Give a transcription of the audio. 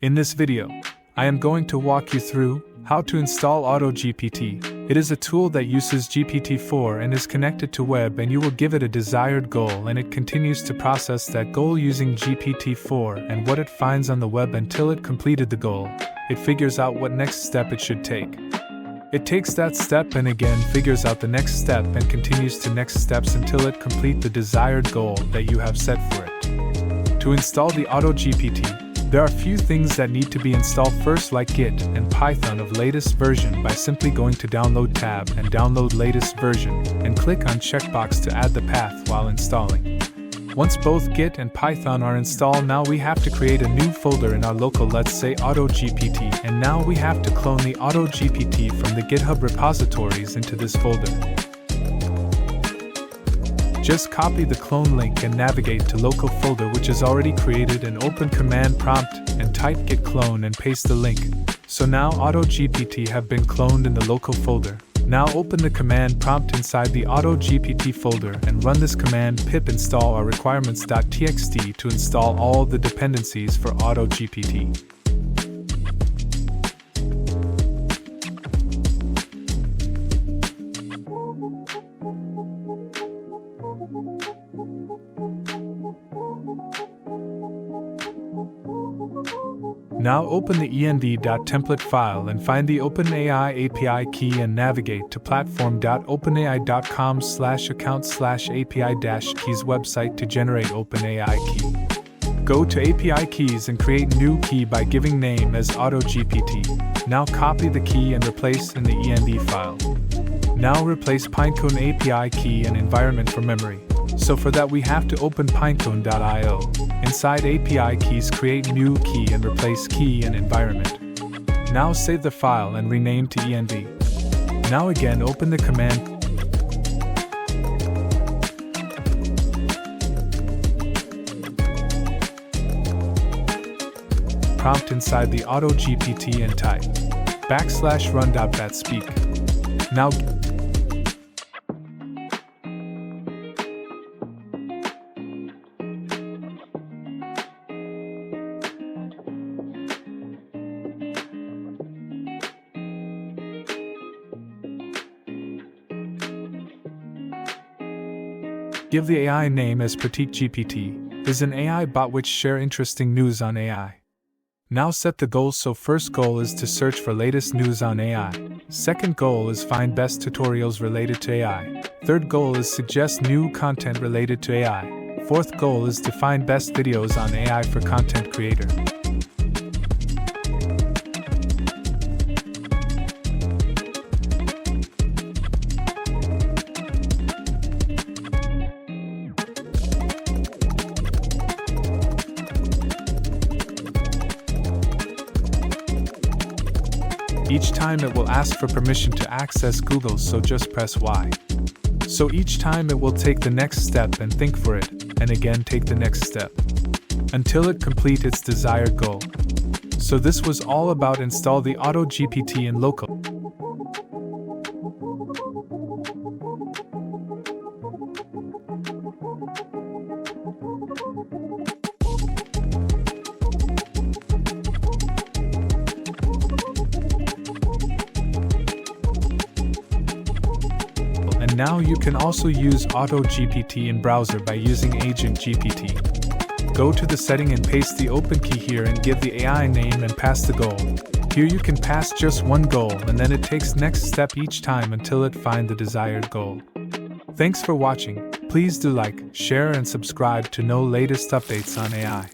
In this video, I am going to walk you through how to install Auto-GPT. It is a tool that uses GPT-4 and is connected to web, and you will give it a desired goal and it continues to process that goal using GPT-4 and what it finds on the web until it completed the goal. It figures out what next step it should take. It takes that step and again figures out the next step and continues to next steps until it complete the desired goal that you have set for it. To install the Auto-GPT, there are a few things that need to be installed first, like Git and Python of latest version, by simply going to Download tab and download latest version and click on checkbox to add the path while installing. Once both Git and Python are installed, now we have to create a new folder in our local, let's say Auto-GPT, and now we have to clone the Auto-GPT from the GitHub repositories into this folder. Just copy the clone link and navigate to local folder which is already created, and open command prompt and type git clone and paste the link. So now Auto-GPT have been cloned in the local folder. Now open the command prompt inside the Auto-GPT folder and run this command pip install our requirements.txt to install all the dependencies for Auto-GPT. Now open the env.template file and find the OpenAI API key and navigate to platform.openai.com/account/API-keys website to generate OpenAI key. Go to API keys and create new key by giving name as Auto-GPT. Now copy the key and replace in the env file. Now replace Pinecone API key and environment for memory. So for that we have to open pinecone.io. Inside API keys, create new key and replace key and environment. Now save the file and rename to env. Now again open the command prompt inside the Auto-GPT and type /run.batspeak. Now give the AI name as Pratik GPT, is an AI bot which share interesting news on AI. Now set the goals. So first goal is to search for latest news on AI. Second goal is find best tutorials related to AI. Third goal is suggest new content related to AI. Fourth goal is to find best videos on AI for content creator. Each time it will ask for permission to access Google, so just press Y. So each time it will take the next step and think for it, and again take the next step, until it complete its desired goal. So this was all about install the Auto-GPT in local. Now you can also use Auto-GPT in browser by using Agent GPT. Go to the setting and paste the open key here and give the AI name and pass the goal. Here you can pass just one goal and then it takes next step each time until it find the desired goal. Thanks for watching. Please do like, share and subscribe to know latest updates on AI.